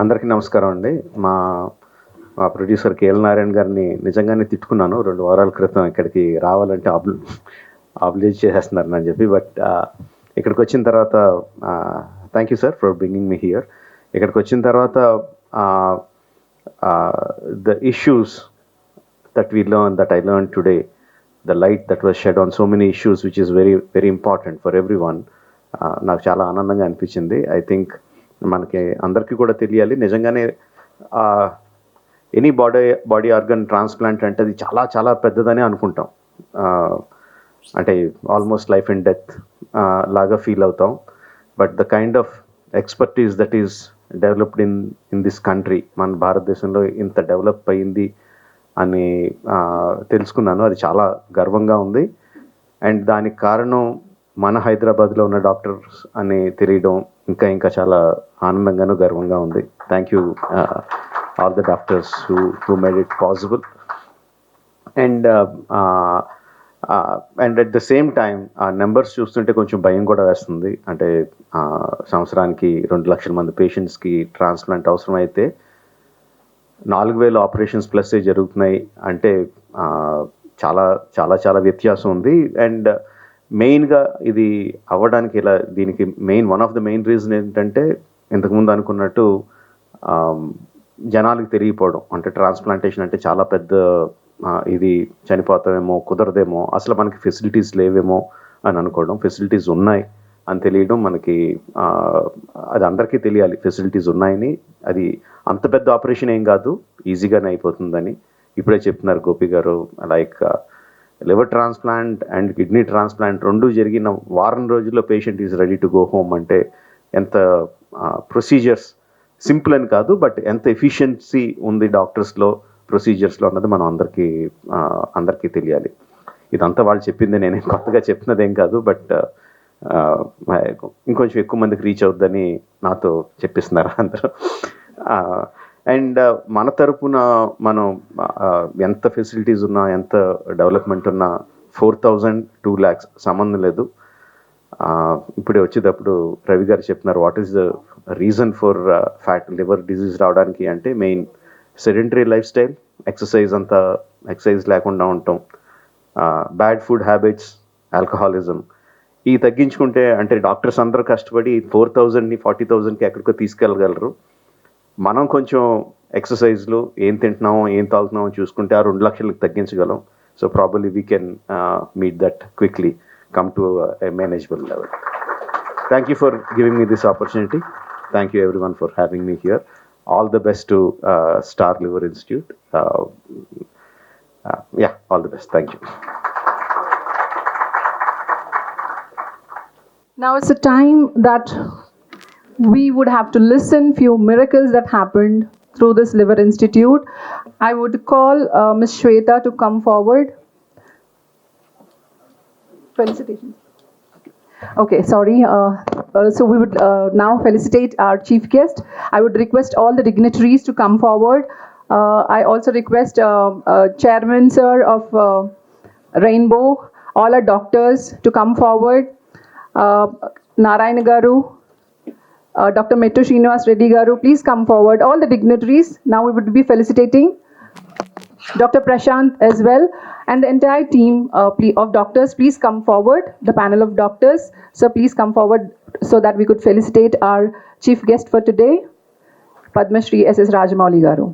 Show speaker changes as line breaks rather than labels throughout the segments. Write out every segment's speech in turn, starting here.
అందరికీ నమస్కారం అండి. మా మా ప్రొడ్యూసర్ కేఎల్ నారాయణ గారిని నిజంగానే తిట్టుకున్నాను 2 వారాల క్రితం ఇక్కడికి రావాలంటే ఆబ్లిజ్ చేసేస్తున్నారు అని చెప్పి. బట్ ఇక్కడికి వచ్చిన తర్వాత thank you sir for bringing me here. ఇక్కడికి వచ్చిన తర్వాత the issues that we learn, that I learn today, the light that was shed on so many issues which is very very important for everyone, నాకు చాలా ఆనందంగా అనిపించింది. I think మనకి అందరికీ కూడా తెలియాలి నిజంగానే ఎనీ బాడీ ఆర్గన్ ట్రాన్స్ప్లాంట్ అంటే అది చాలా చాలా పెద్దదని అనుకుంటాం. అంటే ఆల్మోస్ట్ లైఫ్ అండ్ డెత్ లాగా ఫీల్ అవుతాం. But the kind of expertise that is developed in this country, మన భారతదేశంలో ఇంత డెవలప్ అయింది అని తెలుసుకున్నాను. అది చాలా గర్వంగా ఉంది. అండ్ దానికి కారణం మన హైదరాబాద్లో ఉన్న డాక్టర్స్ అని తెలియడం ఇంకా ఇంకా చాలా ఆనందంగాను గర్వంగా ఉంది. Thank you all the doctors who made it possible. And at the same time ఆ నెంబర్స్ చూస్తుంటే కొంచెం భయం కూడా వేస్తుంది. అంటే సంవత్సరానికి 2 లక్షల మంది పేషెంట్స్కి ట్రాన్స్ప్లాంట్ అవసరం అయితే 4,000 ఆపరేషన్స్ ప్లస్ జరుగుతున్నాయి అంటే చాలా చాలా చాలా వ్యత్యాసం ఉంది. అండ్ మెయిన్గా ఇది అవ్వడానికి దీనికి one of the main reason ఏంటంటే ఇంతకుముందు అనుకున్నట్టు జనాలకు తెలియపోవడం. అంటే ట్రాన్స్ప్లాంటేషన్ అంటే చాలా పెద్ద ఇది చనిపోతామేమో, కుదరదేమో, అసలు మనకి ఫెసిలిటీస్ లేవేమో అని అనుకోవడం. ఫెసిలిటీస్ ఉన్నాయి అని తెలియడం మనకి, అది అందరికీ తెలియాలి ఫెసిలిటీస్ ఉన్నాయని. అది అంత పెద్ద ఆపరేషన్ ఏం కాదు, ఈజీగానే అయిపోతుందని ఇప్పుడే చెప్తున్నారు గోపి గారు. Like liver transplant and kidney transplant 2 జరిగిన వారం రోజుల్లో patient is ready to go home అంటే ఎంత ప్రొసీజర్స్ సింపుల్ అని కాదు, బట్ ఎంత ఎఫిషియన్సీ ఉంది డాక్టర్స్లో, ప్రొసీజర్స్లో అన్నది మనం అందరికీ తెలియాలి. ఇదంతా వాళ్ళు చెప్పింది, నేనేం కొత్తగా చెప్తున్నదేం కాదు. బట్ ఇంకొంచెం ఎక్కువ మందికి రీచ్ అవుద్దని నాతో చెప్పిస్తున్నారు అందరూ. అండ్ మన తరపున మనం ఎంత ఫెసిలిటీస్ ఉన్నా, ఎంత డెవలప్మెంట్ ఉన్నా 4,000 2 lakhs సంబంధం లేదు. ఇప్పుడే వచ్చేటప్పుడు రవి గారు చెప్తున్నారు what is the reason for liver disease రావడానికి అంటే main sedentary life style, exercise లేకుండా ఉండటం, బ్యాడ్ ఫుడ్ హ్యాబిట్స్, ఆల్కహాలిజం. ఈ తగ్గించుకుంటే అంటే డాక్టర్స్ అందరూ కష్టపడి 4,000ని 40,000కి ఎక్కడికో తీసుకెళ్ళగలరు. మనం కొంచెం ఎక్సర్సైజ్లు ఏం తింటున్నామో ఏం తాగుతున్నామో చూసుకుంటే ఆ 2 లక్షలకు తగ్గించగలం. So probably we can meet that quickly, come to a manageable level. Thank you for giving me this opportunity. Thank you everyone for having me here. All the best to Star Liver Institute. Yeah, all the best. Thank you.
Now it's a time that we would have to listen few miracles that happened through this Liver Institute. I would call Ms. Shweta to come forward. Felicitations. Okay, sorry. So we would now felicitate our chief guest. I would request all the dignitaries to come forward. I also request Chairman Sir of Rainbow, all our doctors to come forward. Narayana Garu, Dr. Mettu Srinivas Reddy Garu, please come forward. All the dignitaries, now we would be felicitating Dr. Prashant as well, and the entire team of doctors, please come forward. The panel of doctors, so please come forward so that we could felicitate our chief guest for today, Padma Shri S.S. Rajamouli Garu.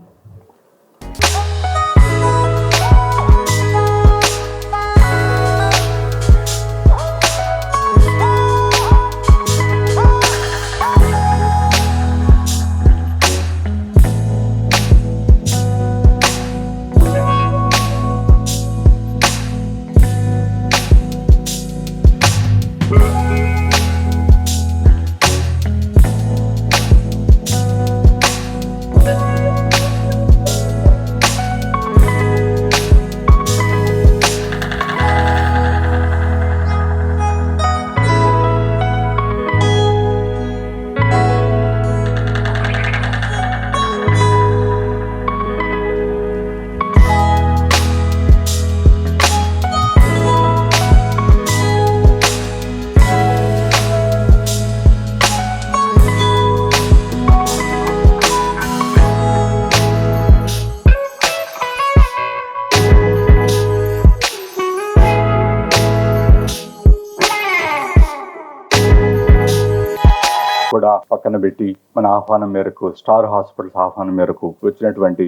కూడా పక్కన పెట్టి మన ఆహ్వానం మేరకు star hospitals ఆహ్వానం మేరకు వచ్చినటువంటి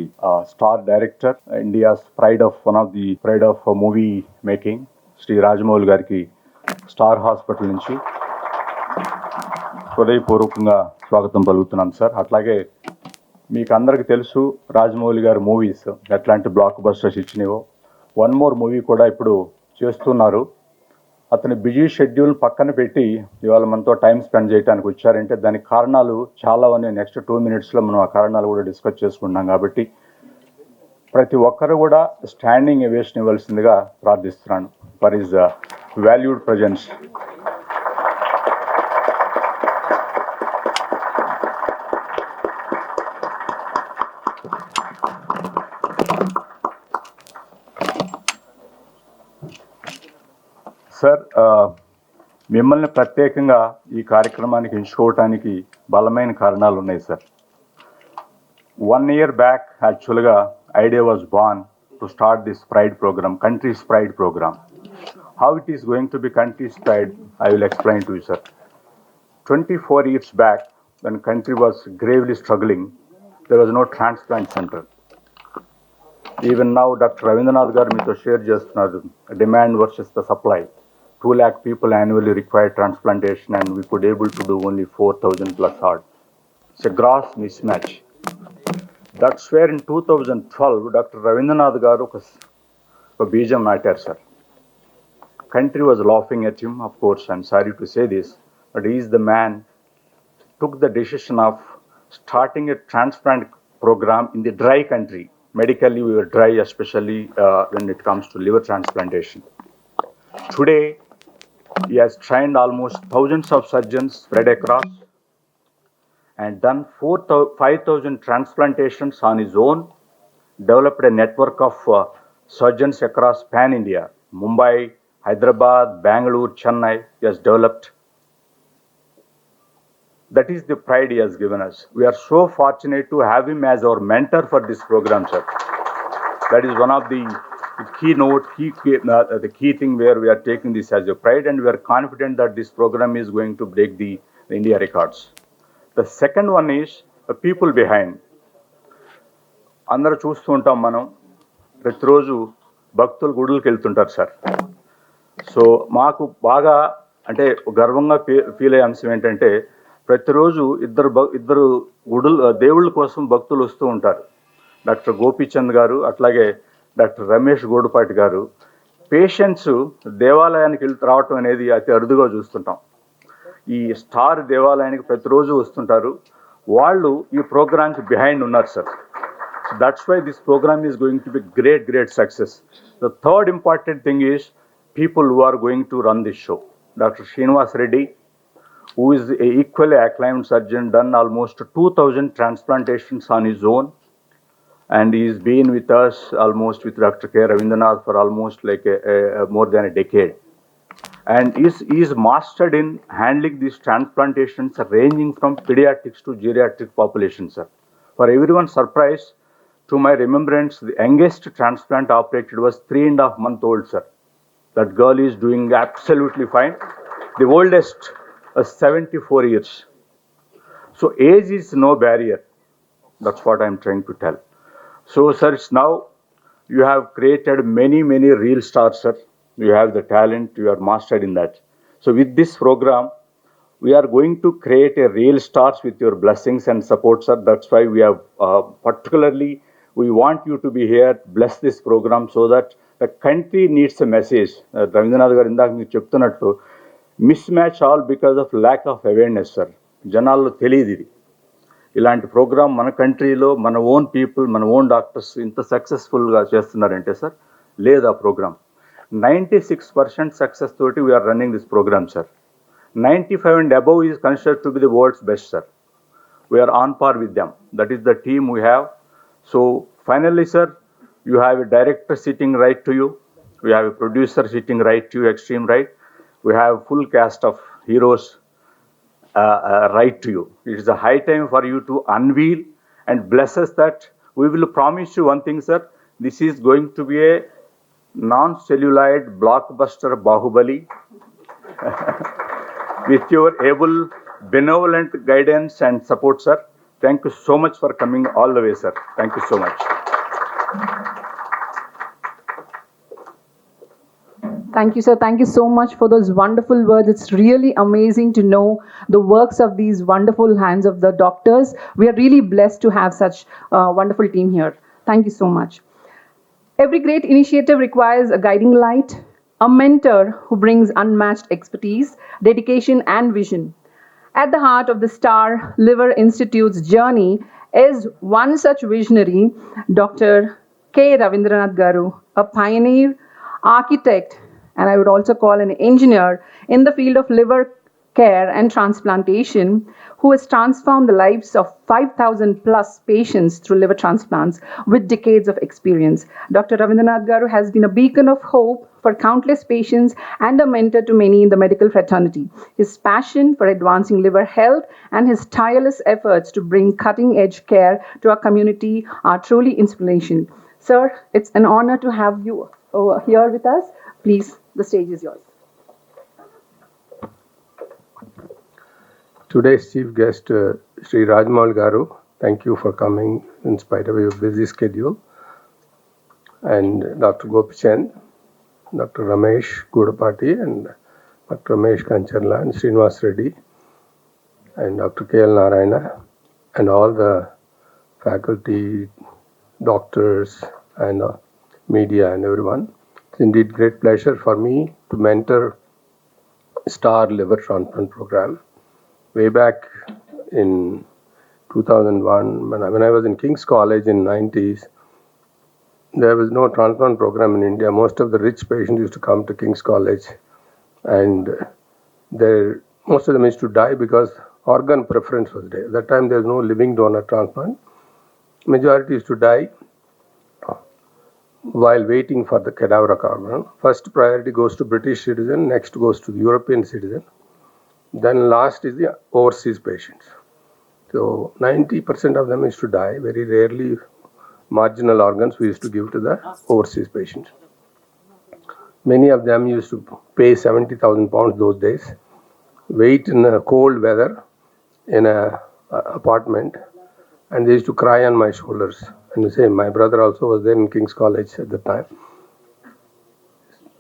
star director, India's pride of movie making Shri Rajamouli గారికి స్టార్ హాస్పిటల్ నుంచి హృదయపూర్వకంగా స్వాగతం పలుకుతున్నాం సార్. అట్లాగే మీకు అందరికీ తెలుసు రాజమౌళి గారి మూవీస్ ఎట్లాంటి బ్లాక్ బస్టర్స్ ఇచ్చినావో. వన్ మోర్ మూవీ కూడా ఇప్పుడు చేస్తున్నారు. అతని బిజీ షెడ్యూల్ పక్కన పెట్టి ఇవాళ మనతో టైం స్పెండ్ చేయడానికి వచ్చారంటే దానికి కారణాలు చాలా ఉన్నాయి. నెక్స్ట్ 2 minutesలో మనం ఆ కారణాలు కూడా డిస్కస్ చేసుకుంటాం. కాబట్టి ప్రతి ఒక్కరు కూడా స్టాండింగ్ ఎవేషన్ ఇవ్వాల్సిందిగా ప్రార్థిస్తున్నాను for his valued presence. Sir, మిమ్మల్ని ప్రత్యేకంగా ఈ కార్యక్రమానికి ఎంచుకోవటానికి బలమైన కారణాలు ఉన్నాయి sir. 1 year back actually idea was born to start this pride programme, country's pride programme. How it is going to be country's pride I will explain to you sir. 24 years back when country was gravely struggling, there was no transplant center. Even now Dr. Ravindranath garu meeto share chestunaru, demand versus the supply. 2 lakh people annually require transplantation and we could able to do only 4,000 plus odd. It's a gross mismatch. That's where in 2012 Dr. Ravindranath garu oka beejam naataru sir. Country was laughing at him, of course. I'm sorry to say this, but he is the man took the decision of starting a transplant program in the dry country. Medically we were dry, especially when it comes to liver transplantation. Today he has trained almost thousands of surgeons spread across and done 5,000 transplantations on his own, developed a network of surgeons across pan-India, Mumbai, Hyderabad, Bangalore, Chennai. He has developed. That is the pride he has given us. We are so fortunate to have him as our mentor for this program, sir. That is one of the key thing where we are taking this as a pride, and we are confident that this program is going to break the India records. The second one is the people behind. అందరూ చూస్తూ ఉంటాం మనం, ప్రతిరోజు భక్తులు గుడులకు వెళ్తుంటారు sir. So మాకు బాగా అంటే గర్వంగా ఫీల్ అయ్యే అంశం ఏంటంటే ప్రతిరోజు ఇద్దరు దేవుళ్ళ కోసం భక్తులు వస్తూ ఉంటారు. డాక్టర్ గోపీచంద్ గారు, అట్లాగే డాక్టర్ రమేష్ గోడుపాటి గారు. పేషెంట్స్ దేవాలయానికి రావటం అనేది అతి అరుదుగా చూస్తుంటాం. ఈ స్టార్ దేవాలయానికి ప్రతిరోజు వస్తుంటారు. వాళ్ళు ఈ ప్రోగ్రామ్కి బిహైండ్ ఉన్నారు sir. So that's why this program is going to be great success. The third important thing is people who are going to run this show. Doctor Srinivas Reddy, who is a equally acclaimed surgeon, done almost 2,000 transplantations on his own, and he's been with us almost with Dr. K. Ravindranath for almost like more than a decade, and is mastered in handling these transplantations ranging from pediatrics to geriatric populations, sir. For everyone's surprise, to my remembrance, the youngest transplant operated was 3.5 months old, sir. That girl is doing absolutely fine. The oldest 74 years. So age is no barrier. That's what I'm trying to tell. So sir, now you have created many real stars, sir. You have the talent, you are mastered in that. So with this program, we are going to create a real stars with your blessings and support, sir. That's why we have particularly, we want you to be here, bless this program so that the country needs a message. Ravindranath garu indaku meeku cheptunnattu, mismatch all because of lack of awareness sir. జనాల్లో తెలియదు ఇది. ఇలాంటి program మన కంట్రీలో మన own people, మన own doctors ఇంత సక్సెస్ఫుల్గా చేస్తున్నారంటే సార్, లేదు ఆ ప్రోగ్రామ్. 96% సక్సెస్ తోటి we're running this program sir. 95 and above is considered to be the world's best, sir. We are on par with them. That is the team we have. So finally, sir, you have a director sitting right to you. We have a producer sitting right to you, extreme right. We have full cast of heroes right to you. It is a high time for you to unveil and bless us that. We will promise you one thing, sir. This is going to be a non-celluloid blockbuster Bahubali with your able benevolent guidance and support, sir. Thank you so much for coming all the way, sir. Thank you so much.
Thank you, sir. Thank you so much for those wonderful words. It's really amazing to know the works of these wonderful hands of the doctors. We are really blessed to have such a wonderful team here. Thank you so much. Every great initiative requires a guiding light, a mentor who brings unmatched expertise, dedication, and vision. At the heart of the Star Liver Institute's journey is one such visionary, Dr. K. Ravindranath Garu, a pioneer, architect, and I would also call an engineer in the field of liver care and transplantation, who has transformed the lives of 5,000 plus patients through liver transplants with decades of experience. Dr. Ravindranath Garu has been a beacon of hope for countless patients and a mentor to many in the medical fraternity. His passion for advancing liver health and his tireless efforts to bring cutting-edge care to our community are truly inspiration. Sir, it's an honor to have you over here with us. Please, the stage is yours.
Today's chief guest, Sri Rajamouli Garu, thank you for coming in spite of your busy schedule. And Dr. Gopichand, Dr. Ramesh Gudapati, and Dr. Ramesh Kancharla, and Srinivas Reddy, and Dr. K.L. Narayana, and all the faculty, doctors, and media, and everyone. It's indeed great pleasure for me to mentor Star Liver Transplant Program. Way back in 2001, when I was in King's College in 90s, there was no transplant program in India. Most of the rich patients used to come to King's College, and most of them used to die because organ preference was there. At that time, there was no living donor transplant. Majority used to die while waiting for the cadaveric organ. First priority goes to British citizen, next goes to the European citizen. Then last is the overseas patients. So 90% of them used to die. Very rarely marginal organs we used to give to the overseas patients. Many of them used to pay 70,000 pounds those days, wait in a cold weather in an apartment, and they used to cry on my shoulders. And the same, my brother also was there in King's College at the time.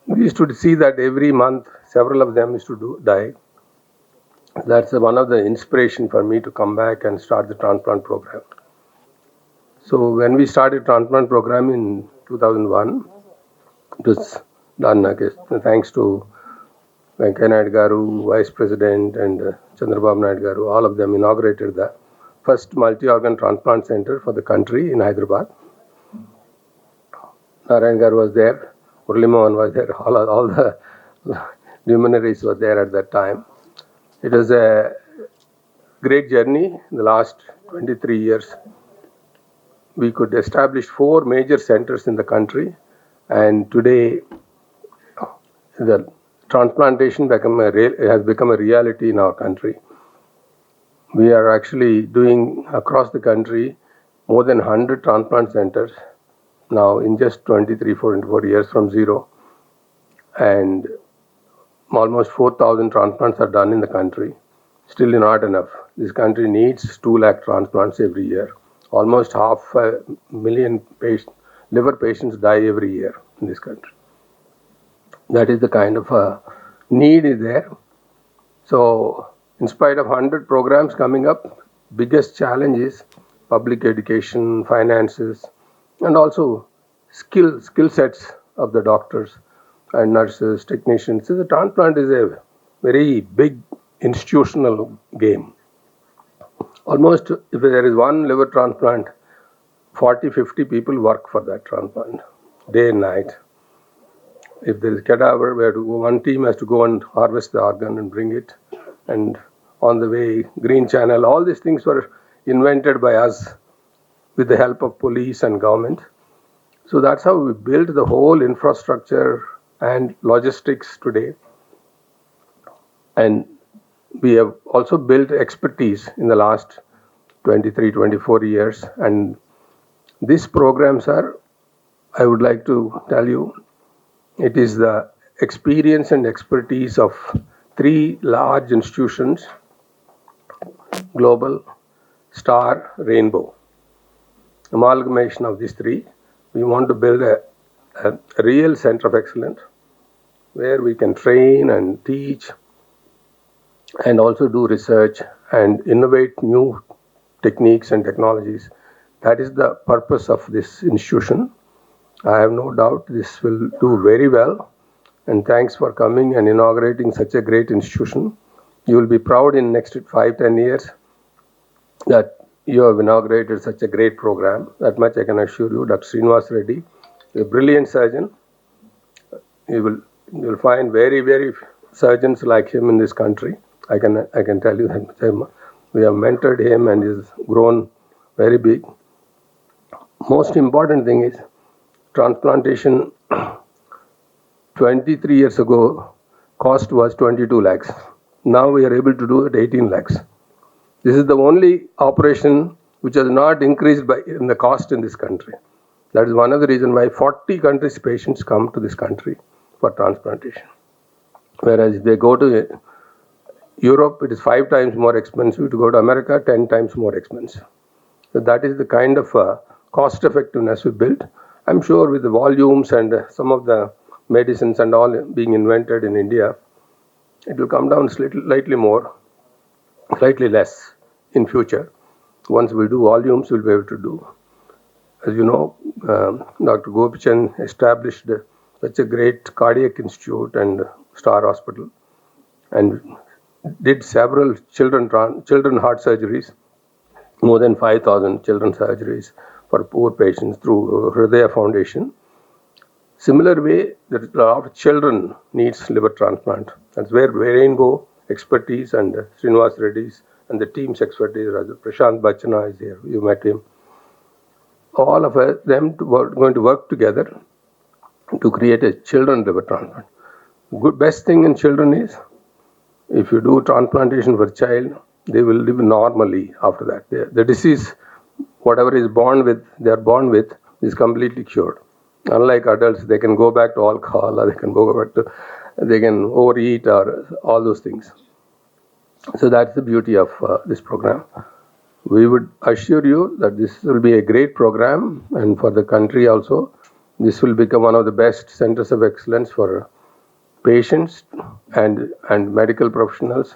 We used to see that every month several of them used to die. That's one of the inspiration for me to come back and start the transplant program. So when we started transplant program in 2001, it was done, I guess, thanks to Venkaiah Naidu Garu, Vice President, and Chandrababu Naidu Garu. All of them inaugurated the first multi-organ transplant center for the country in Hyderabad. Narayan Garu was there, Murali Mohan was there, all the luminaries were there at that time. It was a great journey in the last 23 years. We could establish 4 major centers in the country, and today the transplantation has become a reality in our country. We are actually doing across the country more than 100 transplant centers now in just 24 years from zero, and almost 4,000 transplants are done in the country. Still not enough. This country needs 2 lakh transplants every year. Almost 500,000 liver patients die every year in this country. That is the kind of need is there. So, in spite of 100 programs coming up, biggest challenge is public education, finances, and also skill sets of the doctors and nurses, technicians. So the transplant is a very big institutional game. Almost, if there is one liver transplant, 40-50 people work for that transplant, day and night. If there is cadaver, one team has to go and harvest the organ and bring it. And on the way, green channel, all these things were invented by us with the help of police and government. So that's how we built the whole infrastructure and logistics today. And we have also built expertise in the last 23-24 years. And these programs are, I would like to tell you, it is the experience and expertise of 3 large institutions global, star, rainbow. Amalgamation of these three. We want to build a real center of excellence where we can train and teach and also do research and innovate new techniques and technologies. That is the purpose of this institution. I have no doubt this will do very well. And thanks for coming and inaugurating such a great institution. You will be proud in next 5-10 years that you have inaugurated such a great program. That much I can assure you. Dr. Srinivas Reddy, a brilliant surgeon. You will find very surgeons like him in this country. I can tell you that we have mentored him and he's grown very big. Most important thing is transplantation. 23 years ago, cost was 22 lakhs. Now we are able to do it 18 lakhs. This is the only operation which has not increased in the cost in this country. That is one of the reasons why 40 countries' patients come to this country for transplantation. Whereas if they go to Europe, it is 5 times more expensive. To go to America, 10 times more expensive. So that is the kind of cost effectiveness we built. I'm sure with the volumes and some of the medicines and all being invented in India, it will come down slightly less in future. Once we do volumes, we'll be able to do. As you know, Dr. Gopichan established such a great cardiac institute and Star Hospital and did several children heart surgeries, more than 5,000 children surgeries for poor patients through Hridaya Foundation. Similar way, there is a lot of children needs liver transplant. That's where Rainbow expertise and Srinivas Reddy's and the team's expertise, Prashant Bachana is here, you met him. All of them going to work together to create a children liver transplant. Best thing in children is, if you do transplantation for a child, they will live normally after that. The disease, whatever is they are born with, is completely cured. Unlike adults, they can go back to alcohol, or they can overeat, or all those things. So that's the beauty of this program. We would assure you that this will be a great program, and for the country also, this will become one of the best centers of excellence for patients and medical professionals,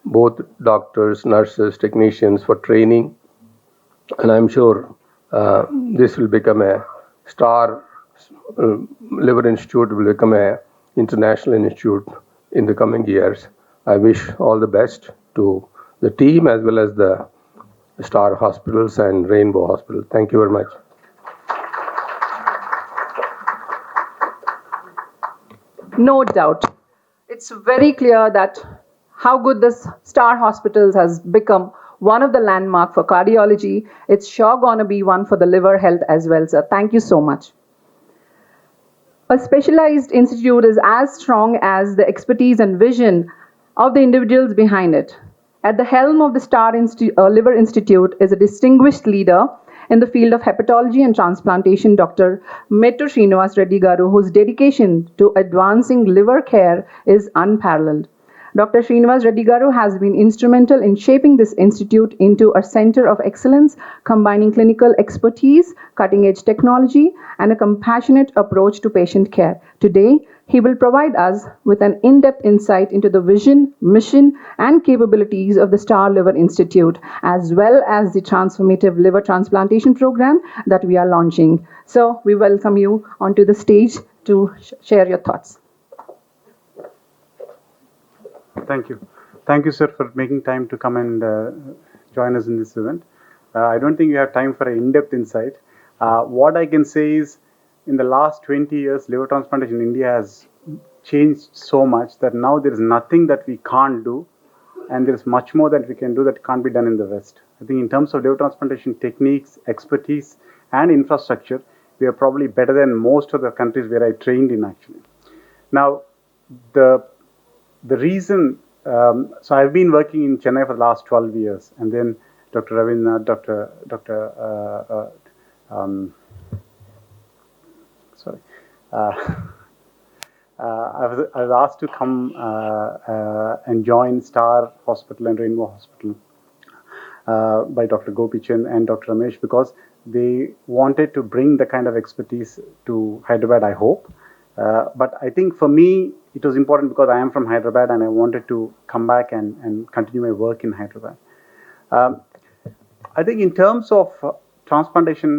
both doctors, nurses, technicians, for training. And I'm sure this will become a Star Liver Institute, will become an international institute in the coming years. I wish all the best to the team as well as the Star Hospitals and Rainbow Hospital. Thank you very much.
No doubt. It's very clear that how good this Star Hospitals has become one of the landmark for cardiology. It's sure gonna be one for the liver health as well, sir. Thank you so much. A specialized institute is as strong as the expertise and vision of the individuals behind it. At the helm of the Liver Institute is a distinguished leader in the field of hepatology and transplantation, Dr. Mettu Srinivas Reddy Garu, whose dedication to advancing liver care is unparalleled. Dr. Srinivas Reddy Garu has been instrumental in shaping this institute into a center of excellence, combining clinical expertise, cutting-edge technology, and a compassionate approach to patient care. Today, he will provide us with an in-depth insight into the vision, mission, and capabilities of the Star Liver Institute, as well as the transformative liver transplantation program that we are launching. So, we welcome you onto the stage to share your thoughts.
Thank you. Thank you, sir, for making time to come and join us in this event. I don't think you have time for an in-depth insight. What I can say is, in the last 20 years, liver transplantation in India has changed so much that now there is nothing that we can't do, and there is much more that we can do that can't be done in the West. I think in terms of liver transplantation techniques, expertise, and infrastructure, we are probably better than most of the countries where I trained in, actually. Now, the reason, so I've been working in Chennai for the last 12 years, and then Dr. Ravindra, I was asked to come and join Star Hospital and Rainbow Hospital by Dr. Gopichand and Dr. Ramesh, because they wanted to bring the kind of expertise to Hyderabad, I hope. But I think for me, it was important because I am from Hyderabad and I wanted to come back and continue my work in Hyderabad. I think in terms of transplantation,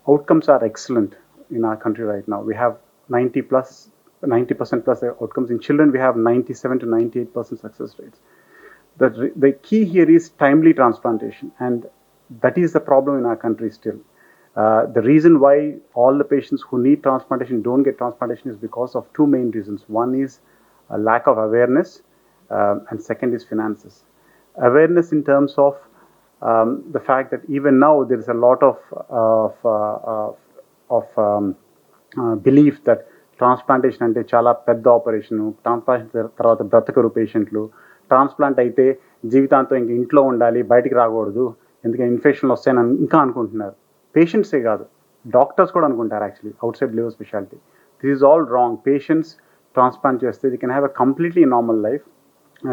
outcomes are excellent in our country right now. We have 90% plus outcomes. In children, we have 97 to 98% success rates. The key here is timely transplantation, and that is the problem in our country still. The reason why all the patients who need transplantation don't get transplantation is because of two main reasons. One is a lack of awareness, and second is finances. Awareness in terms of the fact that even now there is a lot of belief that transplantation అంటే చాలా పెద్ద operation, transplantation తర్వాత బ్రతకరు పేషెంట్లు, transplant అయితే జీవితాంతం ఇంక ఇంట్లో ఉండాలి, బయటికి రాకూడదు, ఎందుకంటే ఇన్ఫెక్షన్లు వస్తాయని ఇంకా అనుకుంటున్నారు. పేషెంట్సే కాదు, డాక్టర్స్ కూడా అనుకుంటారు actually outside liver speciality. This is all wrong. Patients transplant చేస్తే they can have a completely normal life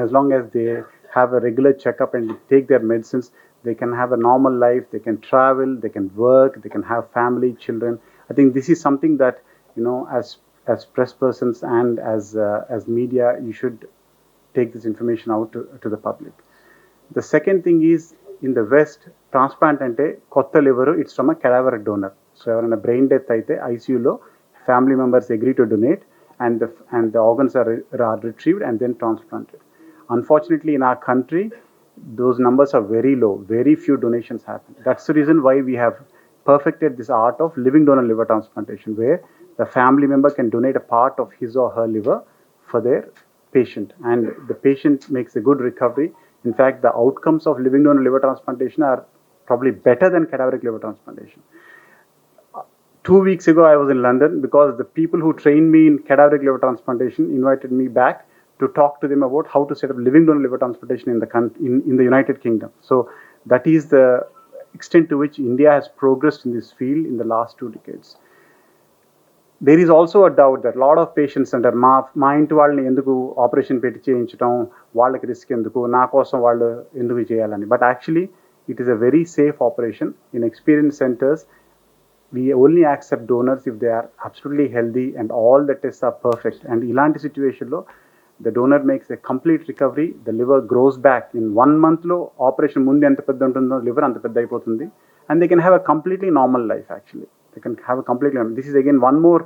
as long as they have a regular checkup and take their medicines. They can have a normal life, they can travel, they can work, they can have family, children. I think this is something that, you know, as press persons and as media, you should take this information out to the public. The second thing is, in the West, transplant ante kotta liver, it's from a cadaver donor. So evarana brain death aithe ICU lo family members agree to donate, and the organs are retrieved and then transplanted. Unfortunately, in our country, those numbers are very low. Very few donations happen. That's the reason why we have perfected this art of living donor liver transplantation, where the family member can donate a part of his or her liver for their patient, and the patient makes a good recovery. In fact, the outcomes of living donor liver transplantation are probably better than cadaveric liver transplantation. 2 weeks ago, I was in London because the people who trained me in cadaveric liver transplantation invited me back to talk to them about how to set up living donor liver transplantation in the United Kingdom. So that is the extent to which India has progressed in this field in the last 2 decades. There is also a doubt that a lot of patients under మా ఇంటి వాళ్ళని ఎందుకు operation పెట్టి చేయించడం, వాళ్ళకి risk ఎందుకు, నా కోసం వాళ్ళు ఎందుకు చేయాలని. But actually it is a very safe operation. In experience centres, we only accept donors if they are absolutely healthy and all the tests are perfect. And ilanti situation lo, the donor makes a complete recovery, the liver grows back. In 1 month lo, operation mundu enta pedda untundo liver anta pedda ayipotundi, and they can have a completely normal life actually. They can have a completely, this is again one more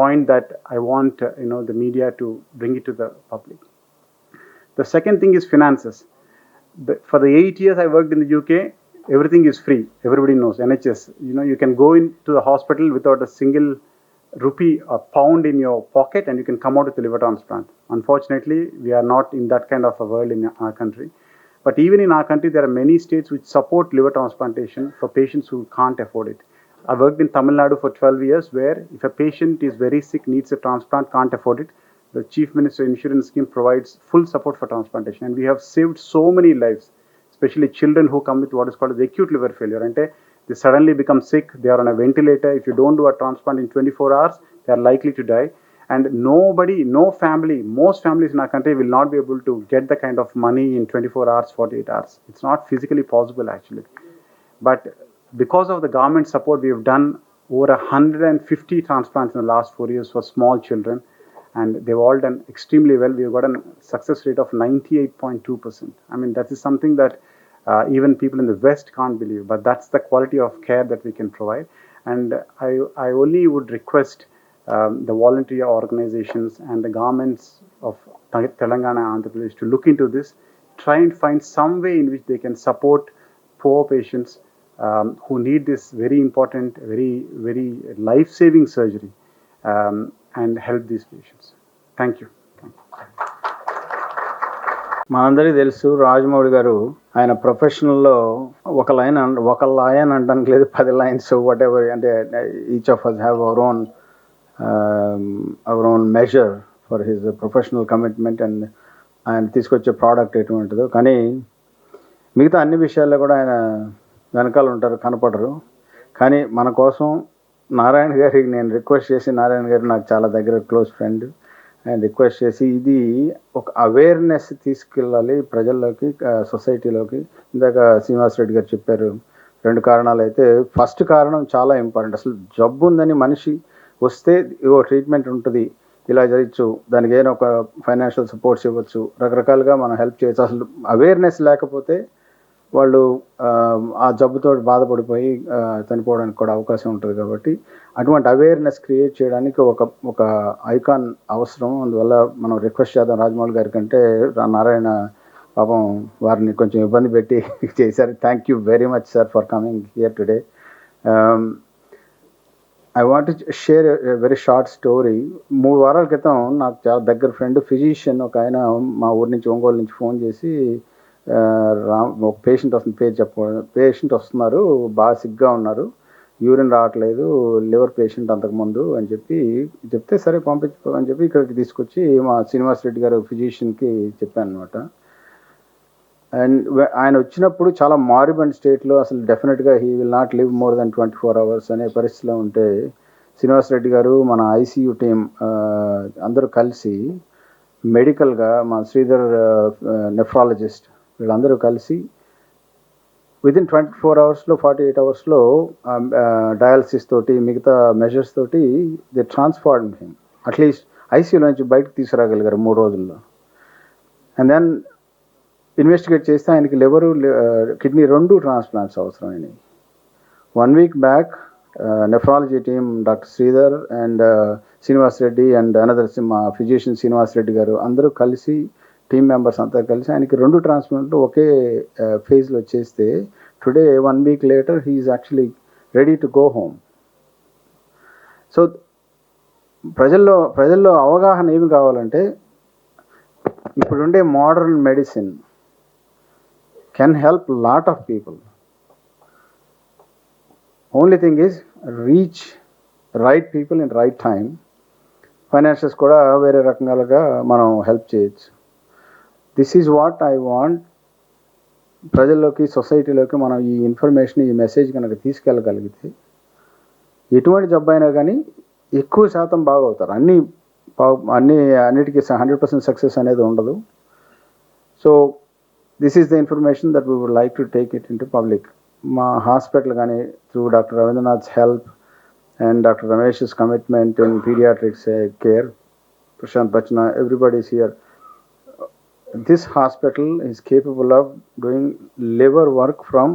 point that I want the media to bring it to the public. The second thing is finances. For the 8 years I worked in the UK, everything is free. Everybody knows NHS. You can go into the hospital without a single rupee or pound in your pocket, and you can come out with a liver transplant. Unfortunately, we are not in that kind of a world in our country. But even in our country, there are many states which support liver transplantation for patients who can't afford it. I worked in Tamil Nadu for 12 years, where if a patient is very sick, needs a transplant, can't afford it, the Chief Minister Insurance Scheme provides full support for transplantation. And we have saved so many lives, especially children who come with what is called the acute liver failure. And they suddenly become sick, they are on a ventilator. If you don't do a transplant in 24 hours, they are likely to die. And no family, most families in our country will not be able to get the kind of money in 24 hours, 48 hours. It's not physically possible actually. But because of the government support, we have done over 150 transplants in the last 4 years for small children, and they've all done extremely well. We've got a success rate of 98.2%. I mean, that is something that even people in the West can't believe, but that's the quality of care that we can provide. And I only would request the voluntary organizations and the governments of Telangana and Andhra Pradesh to look into this, try and find some way in which they can support poor patients who need this very important, very, very life-saving surgery, and help these patients. Thank you.
మనందరికీ తెలుసు రాజమౌళి గారు ఆయన ప్రొఫెషనల్లో ఒక line అనడానికి లేదు, 10 lines whatever, అంటే each of us have our own measure for his professional commitment and ఆయన తీసుకొచ్చే ప్రోడక్ట్ ఎటువంటిదో. కానీ మిగతా అన్ని విషయాల్లో కూడా ఆయన వెనకాల ఉంటారు, కనపడరు. కానీ మన కోసం నారాయణ గారికి నేను రిక్వెస్ట్ చేసి, నారాయణ గారు నాకు చాలా దగ్గర క్లోజ్ ఫ్రెండ్, అండ్ రిక్వెస్ట్ చేసి ఇది ఒక అవేర్నెస్ తీసుకెళ్ళాలి ప్రజల్లోకి, సొసైటీలోకి. ఇందాక శ్రీనివాస్ రెడ్డి గారు చెప్పారు 2 కారణాలు అయితే, ఫస్ట్ కారణం చాలా ఇంపార్టెంట్. అసలు జబ్బు ఉందని మనిషి వస్తే ఇవో ట్రీట్మెంట్ ఉంటుంది, ఇలా చేయొచ్చు, దానికి ఏదైనా ఒక ఫైనాన్షియల్ సపోర్ట్స్ ఇవ్వచ్చు, రకరకాలుగా మనం హెల్ప్ చేయొచ్చు. అసలు అవేర్నెస్ లేకపోతే వాళ్ళు ఆ జబ్బుతో బాధపడిపోయి చనిపోవడానికి కూడా అవకాశం ఉంటుంది. కాబట్టి అటువంటి అవేర్నెస్ క్రియేట్ చేయడానికి ఒక ఐకాన్ అవసరం. అందువల్ల మనం రిక్వెస్ట్ చేద్దాం రాజమౌళి గారి కంటే. నారాయణ పాపం వారిని కొంచెం ఇబ్బంది పెట్టి చేశారు. Thank you very much sir for coming here today. I want share very short story. 3 వారాల క్రితం నాకు చాలా దగ్గర ఫ్రెండ్ ఫిజిషియన్ ఒక ఆయన మా ఊరి నుంచి, ఒంగోలు నుంచి ఫోన్ చేసి, ఒక పేషెంట్ వస్తుంది, పేరు చెప్పకూడదు, పేషెంట్ వస్తున్నారు, బాగా సిగ్గా ఉన్నారు, యూరిన్ రావట్లేదు, లివర్ పేషెంట్ అంతకుముందు అని చెప్తే సరే పంపించుకో అని చెప్పి ఇక్కడికి తీసుకొచ్చి మా శ్రీనివాస్ రెడ్డి గారు ఫిజిషియన్కి చెప్పాను అనమాట. అండ్ ఆయన వచ్చినప్పుడు చాలా మారిబండ్ స్టేట్లో, అసలు డెఫినెట్గా he will not live more than 24 hours అనే పరిస్థితిలో ఉంటే, శ్రీనివాస్ రెడ్డి గారు, మన ఐసీయూ టీం అందరూ కలిసి మెడికల్గా, మా శ్రీధర్ నెఫ్రాలజిస్ట్, వీళ్ళందరూ కలిసి విదిన్ 24 hours 48 hours డయాలసిస్ తోటి, మిగతా మెజర్స్ తోటి దే ట్రాన్స్ఫార్మ్ హిమ్. అట్లీస్ట్ ఐసీయూలో నుంచి బయటకు తీసుకురాగలిగారు 3 రోజుల్లో. అండ్ దెన్ ఇన్వెస్టిగేట్ చేస్తే ఆయనకి లివరు, కిడ్నీ 2 ట్రాన్స్ప్లాంట్స్ అవసరమైనవి. 1 week back nephrology team doctor Sridhar and Srinivas Reddy and another మా ఫిజిషియన్ శ్రీనివాస్ రెడ్డి గారు అందరూ కలిసి, టీమ్ మెంబర్స్ అంతా కలిసి ఆయనకి 2 ట్రాన్స్ప్లాంట్లు ఒకే ఫేజ్లో చేస్తే, today 1 week later he is actually ready to go home. So ప్రజల్లో అవగాహన ఏమి కావాలంటే, ఇప్పుడుండే modern medicine can help lot of people. Only thing is reach right people in right time. Finances కూడా వేరే రకంగా మనం హెల్ప్ చేయొచ్చు. This is what I want. ప్రజల్లోకి, సొసైటీలోకి మనం ఈ ఇన్ఫర్మేషన్, ఈ మెసేజ్ కనుక తీసుకెళ్ళగలిగితే, ఎటువంటి జబ్బు అయినా కానీ ఎక్కువ శాతం బాగవుతారు. అన్నిటికీ 100% సక్సెస్ అనేది ఉండదు. So this is the information that we would like to take it into public. మా హాస్పిటల్ కానీ, through Dr. Ravindranath's help and Dr. Ramesh's commitment in pediatrics care, Prashant Bachna, everybody is here. This hospital is capable of doing liver work from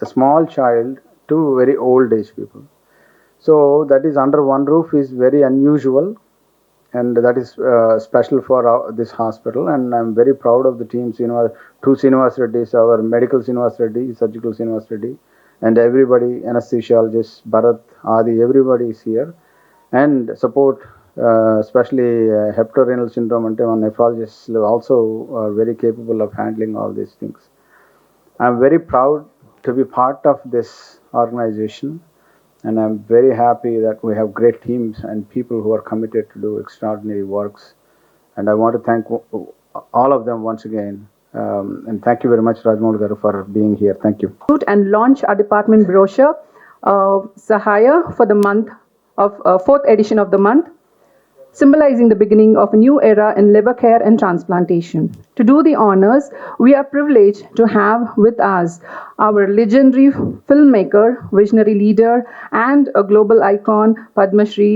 a small child to very old age people. So that is under one roof is very unusual, and that is special for this hospital. And I'm very proud of the team, 2 Srinivas Reddys, our medical Srinivas Reddy, surgical Srinivas Reddy, and everybody, anesthesiologists, Bharat, Adi, everybody is here. And support, especially hepatorenal syndrome, and nephrologists also are very capable of handling all these things. I'm very proud to be part of this organization. And I'm very happy that we have great teams and people who are committed to do extraordinary works. And I want to thank all of them once again. And thank you very much, Rajamouli garu, for being here. Thank you.
And launch our department brochure, Sahaya, for the month of 4th edition of the month, symbolizing the beginning of a new era in liver care and transplantation. To do the honors, we are privileged to have with us our legendary filmmaker, visionary leader, and a global icon, Padma Shri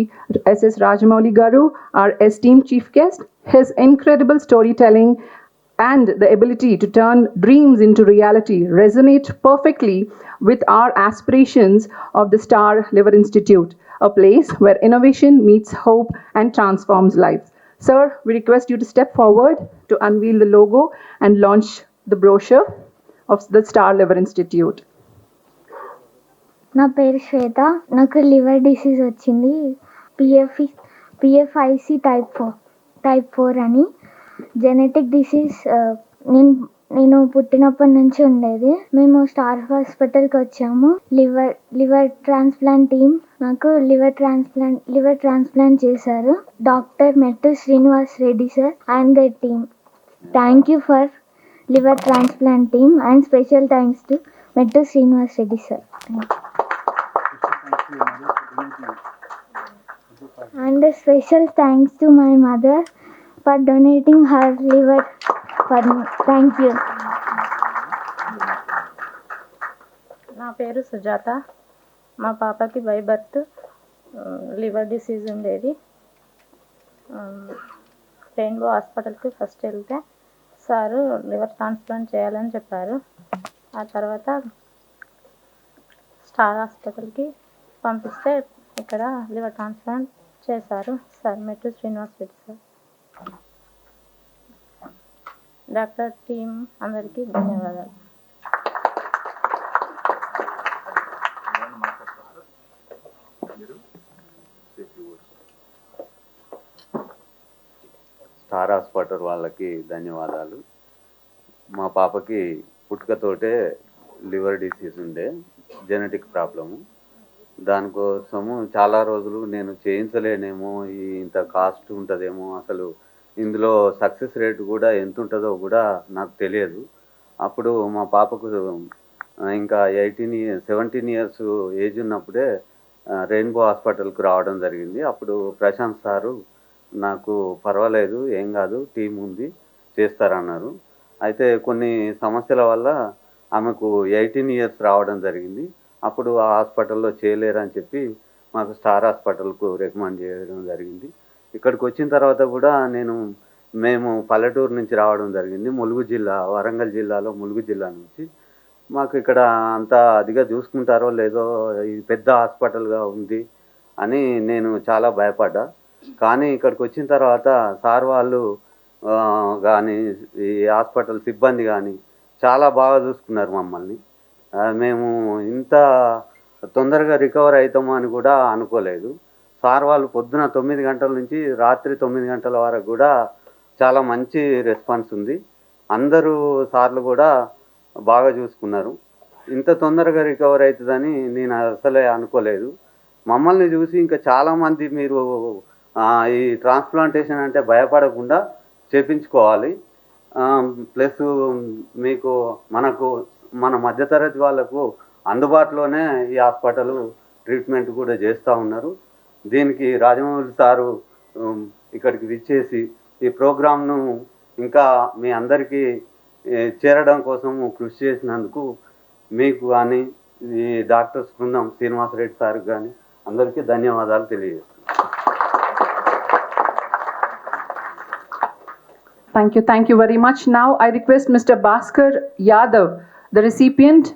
S.S. Rajamouli garu, our esteemed chief guest. His incredible storytelling and the ability to turn dreams into reality resonate perfectly with our aspirations of the Star Liver Institute, a place where innovation meets hope and transforms lives. Sir, we request you to step forward to unveil the logo and launch the brochure of the Star Liver Institute.
నా పేరు శ్వేత. నాకు liver disease వచ్చింది, పిఎఫ్ఐసి type 4 అని. Genetic disease నేను పుట్టినప్పటి నుంచి ఉండేది. మేము స్టార్ హాస్పిటల్కి వచ్చాము. లివర్ ట్రాన్స్ప్లాంట్ టీమ్ నాకు లివర్ ట్రాన్స్ప్లాంట్ చేశారు. Doctor Mettu Srinivas Reddy sir and the team. Thank you for liver transplant team and special thanks to Mettu Srinivas Reddy sir. And a special thanks to my mother for donating her liver for me. Thank you.
నా పేరు సుజాత. మా పాపకి by birth liver disease ఉండేది. Rainbow హాస్పిటల్కి first వెళ్తే sir liver transplant చేయాలని చెప్పారు. ఆ తర్వాత స్టార్ హాస్పిటల్కి పంపిస్తే ఇక్కడ లివర్ ట్రాన్స్ప్లాంట్ చేశారు. సార్ మెట్టు Srinivas Reddy sir. Doctor team అందరికీ ధన్యవాదాలు.
స్టార్ హాస్పిటల్ వాళ్ళకి ధన్యవాదాలు. మా పాపకి పుట్టుకతోటే లివర్ డిసీజ్ ఉండే, జెనెటిక్ ప్రాబ్లము. దానికోసము చాలా రోజులు నేను చేయించలేనేమో, ఇంత కాస్ట్ ఉంటుందేమో, అసలు ఇందులో సక్సెస్ రేట్ కూడా ఎంత ఉంటుందో కూడా నాకు తెలియదు. అప్పుడు మా పాపకు ఇంకా 17 ఇయర్స్ ఏజ్ ఉన్నప్పుడే రెయిన్బో హాస్పిటల్కి రావడం జరిగింది. అప్పుడు ప్రశాంత్ సారు నాకు పర్వాలేదు, ఏం కాదు, టీం ఉంది, చేస్తారన్నారు. అయితే కొన్ని సమస్యల వల్ల ఆమెకు 18 ఇయర్స్ రావడం జరిగింది. అప్పుడు ఆ హాస్పిటల్లో చేయలేరని చెప్పి మాకు స్టార్ హాస్పిటల్కు రికమెండ్ చేయడం జరిగింది. ఇక్కడికి వచ్చిన తర్వాత కూడా మేము పల్లెటూరు నుంచి రావడం జరిగింది. ములుగు జిల్లా, వరంగల్ జిల్లాలో ములుగు జిల్లా నుంచి. మాకు ఇక్కడ అంతా అదిగా చూసుకుంటారో లేదో, ఇది పెద్ద హాస్పిటల్గా ఉంది అని నేను చాలా భయపడ్డా. కానీ ఇక్కడికి వచ్చిన తర్వాత సార్ వాళ్ళు కానీ ఈ హాస్పిటల్ సిబ్బంది కానీ చాలా బాగా చూసుకున్నారు మమ్మల్ని. మేము ఇంత తొందరగా రికవర్ అవుతామో అని కూడా అనుకోలేదు. సార్ వాళ్ళు పొద్దున 9 గంటల నుంచి రాత్రి 9 గంటల వరకు కూడా చాలా మంచి రెస్పాన్స్ ఉంది. అందరూ సార్లు కూడా బాగా చూసుకున్నారు. ఇంత తొందరగా రికవర్ అవుతుందని నేను అసలే అనుకోలేదు. మమ్మల్ని చూసి ఇంకా చాలామంది మీరు ఈ ట్రాన్స్ప్లాంటేషన్ అంటే భయపడకుండా చేపించుకోవాలి. ప్లస్ మన మధ్యతరగతి వాళ్ళకు అందుబాటులోనే ఈ హాస్పిటల్ ట్రీట్మెంట్ కూడా చేస్తూ ఉన్నారు. దీనికి రాజమౌళి సారు ఇక్కడికి విచ్చేసి ఈ ప్రోగ్రామ్ను ఇంకా మీ అందరికీ చేరడం కోసం కృషి చేసినందుకు మీకు కానీ ఈ డాక్టర్స్ బృందం శ్రీనివాసరెడ్డి సార్కి కానీ అందరికీ ధన్యవాదాలు తెలియజేస్తున్నాను.
Thank you very much. Now I request Mr. Bhaskar Yadav, the recipient